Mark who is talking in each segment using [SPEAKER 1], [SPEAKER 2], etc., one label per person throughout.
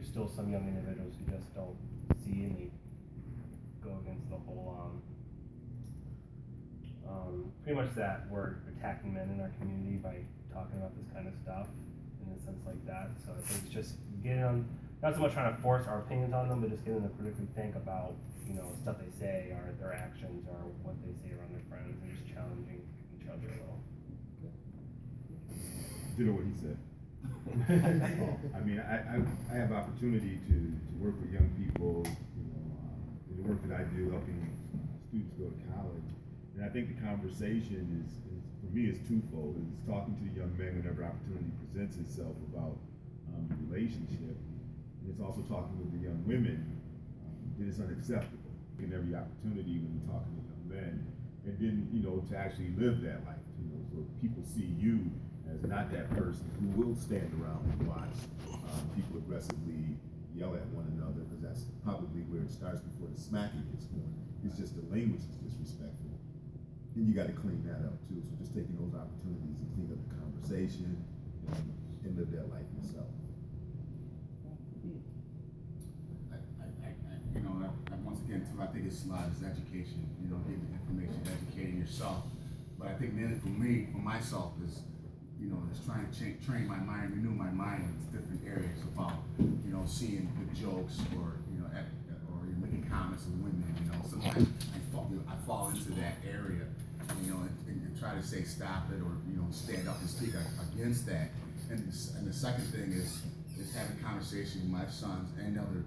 [SPEAKER 1] still some young individuals who just don't see, and they go against the whole, pretty much that we're attacking men in our community by talking about this kind of stuff in a sense like that. So I think it's just getting them, not so much trying to force our opinions on them, but just getting them to critically think about, stuff they say or their actions or what they say around their friends, and just challenging each other a little.
[SPEAKER 2] You know what he said. I mean, I have opportunity to work with young people, in the work that I do, helping students go to college. And I think the conversation is for me, is twofold. It's talking to the young men whenever opportunity presents itself about the relationship. And it's also talking with the young women that it's unacceptable in every opportunity when we're talking to young men. And then, to actually live that life, so people see you as not that person who will stand around and watch people aggressively yell at one another, because that's probably where it starts before the smacking gets going. It's just the language is disrespectful. And you got to clean that up too. So just taking those opportunities to clean up the conversation and live that life yourself.
[SPEAKER 3] Once again, too, I think it's a lot is education. Getting the information, educating yourself. But I think then for me, for myself, is is trying to train my mind, renew my mind in different areas about seeing good jokes or or making comments on women. Sometimes I fall into that area. And try to say stop it or stand up and speak against that. And the second thing is having conversations with my sons and other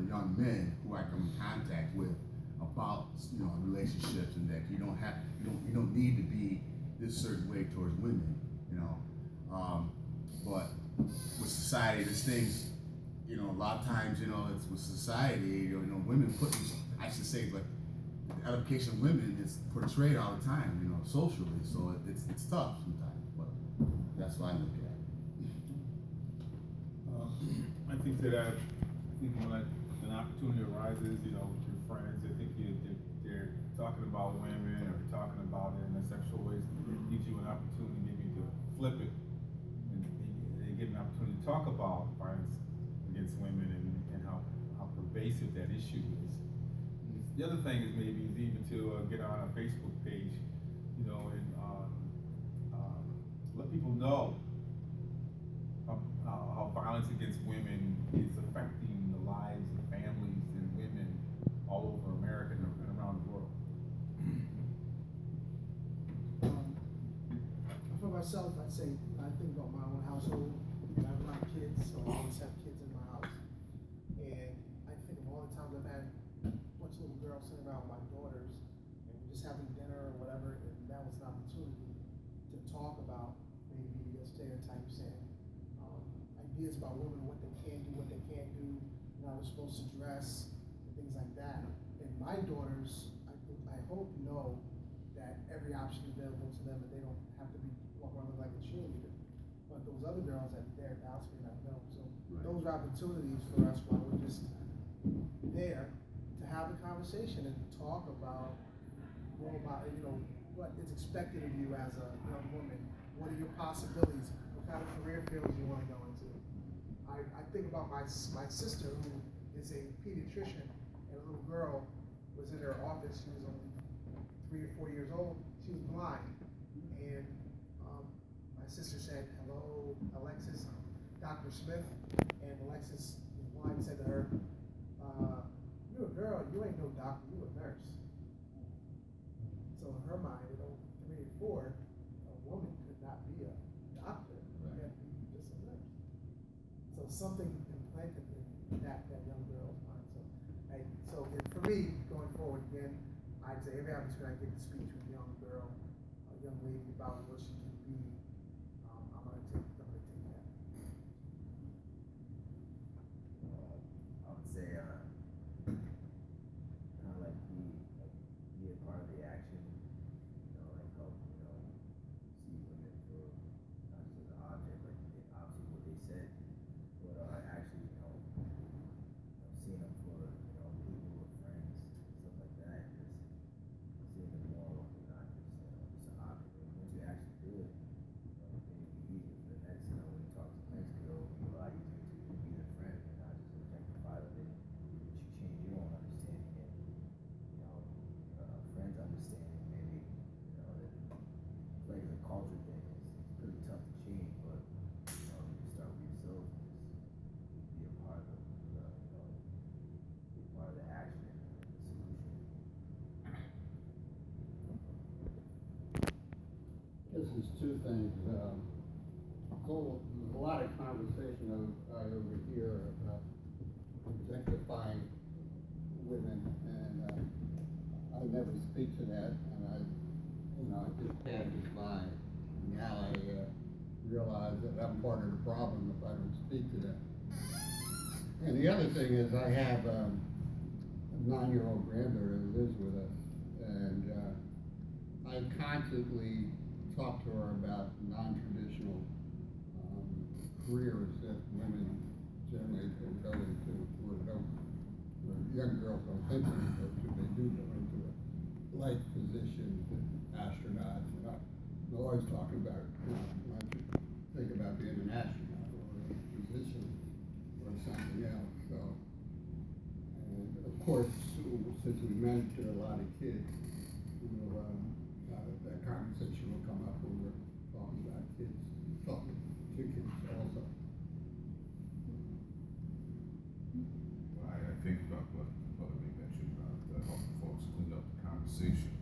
[SPEAKER 3] young men who I come in contact with about relationships, and that you don't need to be this certain way towards women. But with society, there's things a lot of times it's with society. Women put I should say like. The edification of women is portrayed all the time, socially. So it's tough sometimes, but that's what I look at.
[SPEAKER 4] I think that when an opportunity arises, with your friends, I think they're talking about women or talking about it in a sexual way. It gives you an opportunity maybe to flip it, and they get an opportunity to talk about violence against women and how pervasive that issue is. The other thing is even to get on a Facebook page, and let people know how violence against women is affecting the lives of families and women all over America and around the world.
[SPEAKER 5] For myself, I'd say I think about my own household. I have my kids, so I always have kids in my house, and I think of all the times I've had little girls sitting around with my daughters, and we're just having dinner or whatever, and that was an opportunity to talk about maybe a stereotypes and ideas about women, what they can do, what they can't do, how they're supposed to dress, and things like that. And my daughters, I hope know that every option is available to them, and they don't have to be walk around like a cheerleader. But those other girls that they're out may not know. So those are opportunities for us while we're just there to have a conversation and talk about what is expected of you as a young woman. What are your possibilities? What kind of career fields you want to go into? I think about my sister, who is a pediatrician, and a little girl was in her office. She was only 3 or 4 years old. She was blind, and my sister said, "Hello, Alexis, Dr. Smith," and Alexis, who's blind, said to her, "You're a girl, you ain't no doctor, you a nurse." So in her mind, at 3 or 4, a woman could not be a doctor. Right. You had to be just a nurse. So something implanted in that young girl's mind. So for me, going forward again, I'd say every opportunity I get to speak to a young girl, a young lady about what she can be, I'm gonna take that.
[SPEAKER 6] I would say kind of like be a part of the action, help, see women for not just as an object, like obviously what they said, but actually, seeing them for, people or friends, stuff like that, just seeing them more, not just, just an object. And once you actually do it,
[SPEAKER 7] there's two things. There's a lot of conversation I overhear about objectifying women, and I never speak to that, and I just pass it by. Now I realize that I'm part of the problem if I don't speak to that. And the other thing is I have a 9-year-old granddaughter who lives with us, and I constantly talk to her about non-traditional careers that women generally can go into, or young girls don't think they go to. They do go into it, like physicians and astronauts. And I'm always talking about, why don't you think about being an astronaut or a physician or something else. So, and of course, since we mentor a lot of kids, that conversation will come up when we're talking about kids, talking to kids also.
[SPEAKER 8] Well, I think about what we mentioned about helping folks clean up the conversation.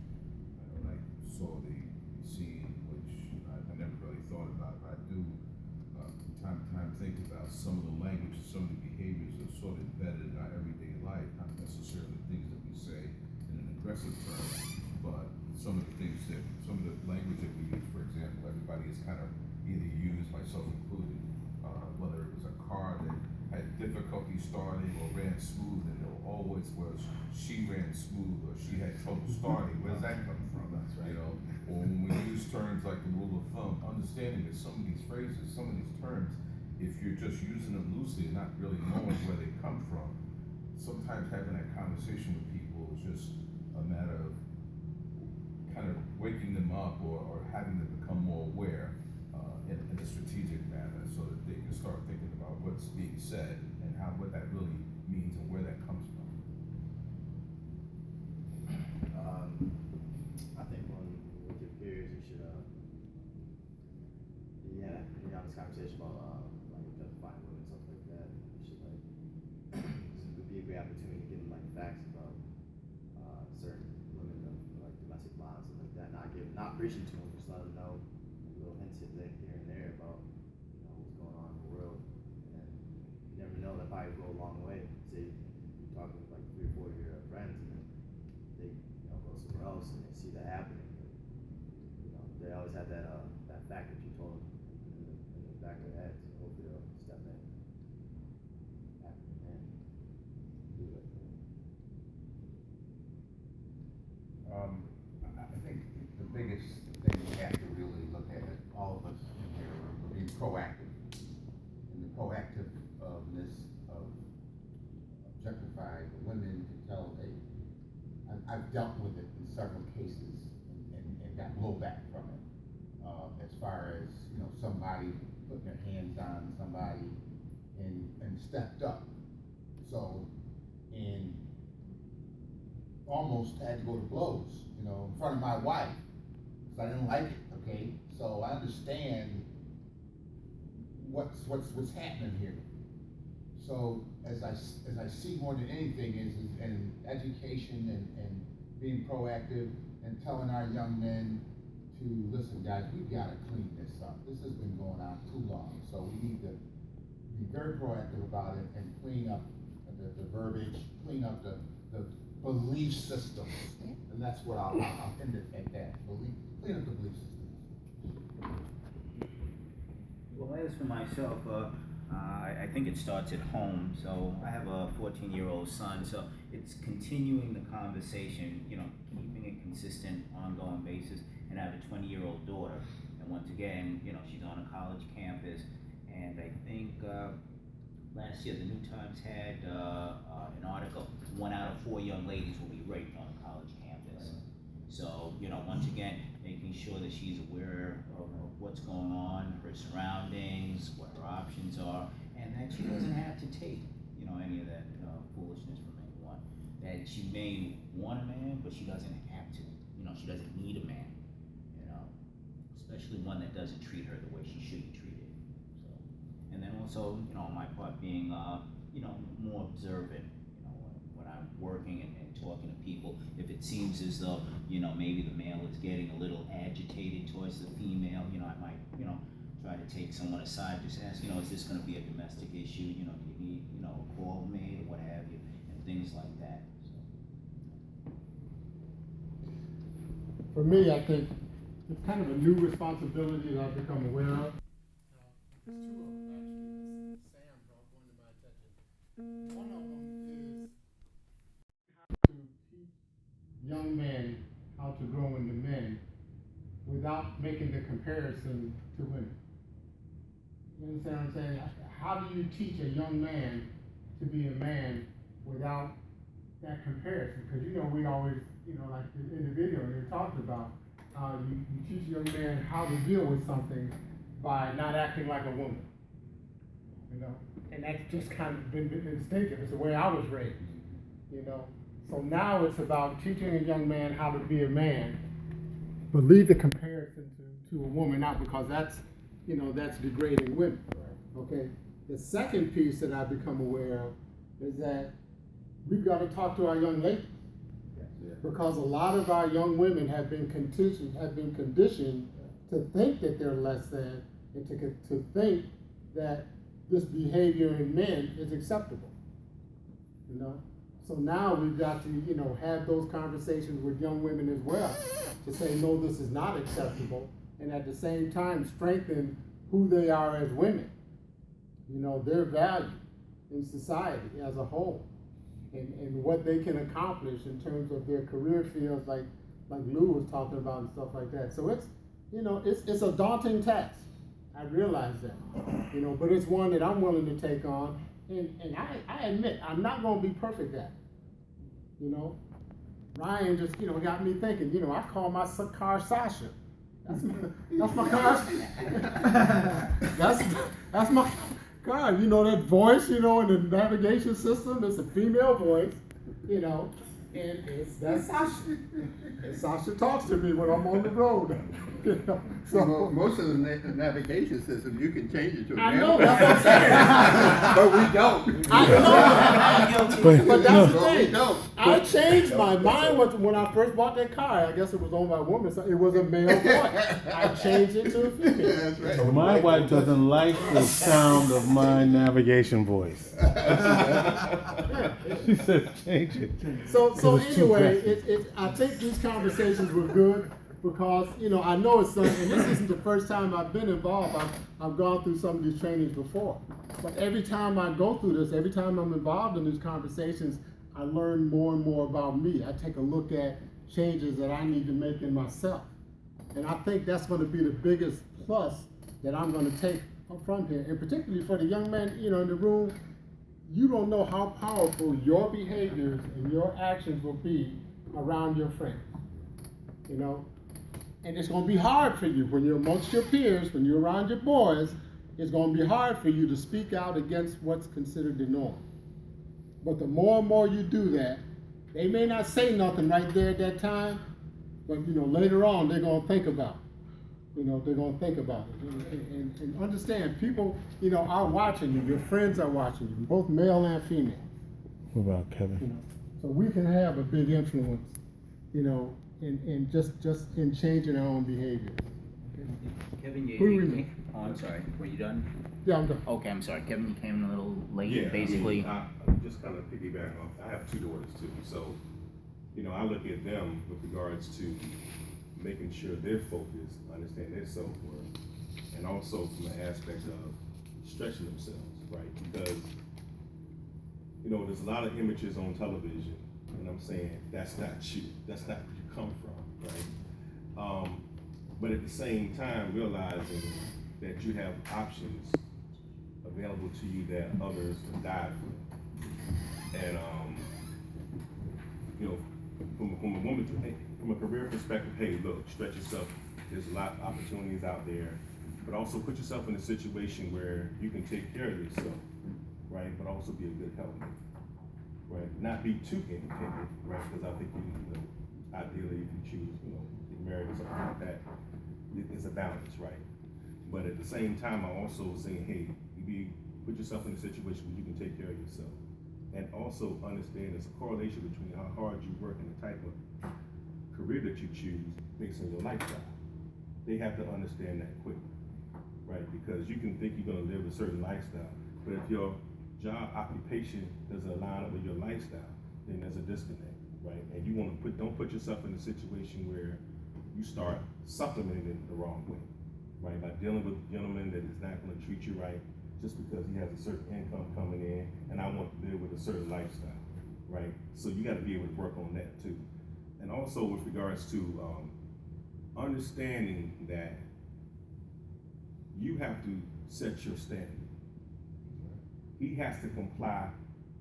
[SPEAKER 8] I saw the scene, which I never really thought about, but I do from time to time think about some of the language, some of the behaviors that are sort of embedded in our everyday life, not necessarily things that we say in an aggressive term, but some of the language that we use. For example, everybody is kind of either used, myself included, whether it was a car that had difficulty starting or ran smooth, and it always was she ran smooth or she had trouble starting. Where does that come from? That's right. You know, or when we use terms like the rule of thumb, understanding that some of these phrases, some of these terms, if you're just using them loosely and not really knowing where they come from, sometimes having that conversation with people is just a matter of kind of waking them up or having them become more aware in a strategic manner, so that they can start thinking about what's being said and what that really means and where that comes from.
[SPEAKER 6] I think with your peers, you should you have this conversation about like objectifying women, stuff like that. You should it would be a great opportunity to give them like facts about certain women of like domestic violence and like that. Not preaching to them, just let them know little hints here and there about what's going on in the world. And you never know, that probably go a long way. Say you're talking with like 3 or 4 of your friends, and then they go somewhere else and they see that happening. They always have that fact that you told them in the back of their head. So hopefully they'll step in and do it.
[SPEAKER 9] I think the biggest thing we have to really look at is all of us in here are being proactive. And the proactiveness of objectifying the women to tell I've dealt with it in several cases and got blowback from it. As far as, somebody putting their hands on somebody and stepped up. So, and almost had to go to blows, in front of my wife, because I didn't like it, okay? So I understand what's happening here. So as I see more than anything is in education and being proactive and telling our young men to listen, guys, we've got to clean this up. This has been going on too long, so we need to be very proactive about it and clean up the verbiage, clean up the belief systems, and that's what I'll end it at that. Clean up the belief systems.
[SPEAKER 10] Well, as for myself, I think it starts at home. So I have a 14-year-old son, so it's continuing the conversation, keeping it consistent, ongoing basis. And I have a 20-year-old daughter, and once again, she's on a college campus, and I think last year the New Times had an article, 1 out of 4 young ladies will be raped on a college campus. So, once again, making sure that she's aware of what's going on, her surroundings, what her options are, and that she doesn't have to take, any of that foolishness from anyone. That she may want a man, but she doesn't have to. She doesn't need a man, especially one that doesn't treat her the way she should be treated. So, and then also, on my part being, more observant, when when I'm working and talking to people, if it seems as though, maybe the male is getting a little agitated towards the female, I might, try to take someone aside, just ask, is this gonna be a domestic issue, do you need, a call made or what have you, and things like that.
[SPEAKER 11] For me, I think it's kind of a new responsibility that I've become aware of. There's two of them actually. Sam brought one to my attention. One of them is how to teach young men how to grow into men without making the comparison to women. You understand what I'm saying? How do you teach a young man to be a man without that comparison? Because we always, like in the video you talked about, you teach a young man how to deal with something by not acting like a woman. And that's just kind of been instinctive. It's the way I was raised. So now it's about teaching a young man how to be a man, but leave the comparison to a woman out, because that's degrading women. Okay. The second piece that I've become aware of is that we've got to talk to our young ladies, because a lot of our young women have been conditioned to think that they're less than, and to think that this behavior in men is acceptable. So now we've got to have those conversations with young women as well, to say, no, this is not acceptable, and at the same time strengthen who they are as women, their value in society as a whole, and what they can accomplish in terms of their career fields, like Lou was talking about and stuff like that. So it's a daunting task. I realize that, but it's one that I'm willing to take on, and I admit I'm not going to be perfect at it. Ryan just got me thinking. I call my car Sasha. That's my car. that's my car. That voice, in the navigation system, it's a female voice, and that's Sasha. And Sasha talks to me when I'm on the road.
[SPEAKER 7] So most of the navigation systems you can change it to a
[SPEAKER 11] I
[SPEAKER 7] male
[SPEAKER 11] know, that's what I'm saying.
[SPEAKER 7] but we don't.
[SPEAKER 11] I know. But that's the thing.
[SPEAKER 7] We don't.
[SPEAKER 11] I changed my mind when I first bought that car. I guess it was owned by a woman, so it was a male voice. I changed it to a female.
[SPEAKER 7] That's right.
[SPEAKER 12] So my wife doesn't like the sound of my navigation voice. She said change it.
[SPEAKER 11] So
[SPEAKER 12] it's too
[SPEAKER 11] anyway,
[SPEAKER 12] graphic.
[SPEAKER 11] I think these conversations were good, because I know it's something, and this isn't the first time I've been involved. I've gone through some of these trainings before, but every time I go through this, every time I'm involved in these conversations, I learn more and more about me. I take a look at changes that I need to make in myself, and I think that's going to be the biggest plus that I'm going to take from here, and particularly for the young men in the room. You don't know how powerful your behaviors and your actions will be around your friends, and it's going to be hard for you when you're amongst your peers, when you're around your boys. It's going to be hard for you to speak out against what's considered the norm. But the more and more you do that, they may not say nothing right there at that time, but later on they're going to think about it. They're going to think about it, and understand people, are watching you. Your friends are watching you, both male and female.
[SPEAKER 12] What about Kevin?
[SPEAKER 11] So we can have a big influence, in just in changing our own behavior.
[SPEAKER 10] Kevin, I'm sorry, were you done?
[SPEAKER 11] Yeah, I'm done.
[SPEAKER 10] Okay, I'm sorry, Kevin, you came in a little late,
[SPEAKER 2] Yeah,
[SPEAKER 10] basically.
[SPEAKER 2] I'm just kind of piggybacking off. I have two daughters too, so I look at them with regards to making sure they're focused, understand their self-worth, and also from the aspect of stretching themselves, right? Because there's a lot of images on television, and I'm saying that's not you, that's not where you come from, right? But at the same time, realizing that you have options available to you that others have died for, and from a woman, from a career perspective, hey, look, stretch yourself. There's a lot of opportunities out there, but also put yourself in a situation where you can take care of yourself, right? But also be a good helpmate, right? Not be too independent, right? Because I think ideally, if you choose, get married or something like that, it's a balance, right? But at the same time, I'm also saying, hey, put yourself in a situation where you can take care of yourself, and also understand there's a correlation between how hard you work and the type of career that you choose based on your lifestyle. They have to understand that quickly, right? Because you can think you're gonna live a certain lifestyle, but if your job occupation doesn't align up with your lifestyle, then there's a disconnect, right? And you wanna don't put yourself in a situation where you start supplementing it the wrong way, right? By dealing with a gentleman that is not gonna treat you right just because he has a certain income coming in and I want to live with a certain lifestyle, right? So you gotta be able to work on that too. And also with regards to understanding that you have to set your standard. He has to comply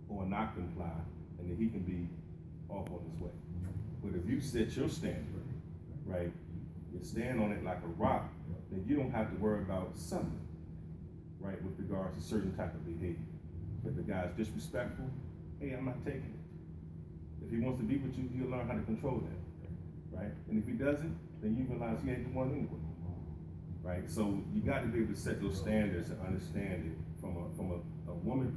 [SPEAKER 2] or not comply, and then he can be off on his way. But if you set your standard, right, you stand on it like a rock, then you don't have to worry about something, right, with regards to certain type of behavior. If the guy's disrespectful, hey, I'm not taking it. If he wants to be with you, he'll learn how to control that, right? And if he doesn't, then you realize he ain't the one anyway, right? So you got to be able to set those standards and understand it from a woman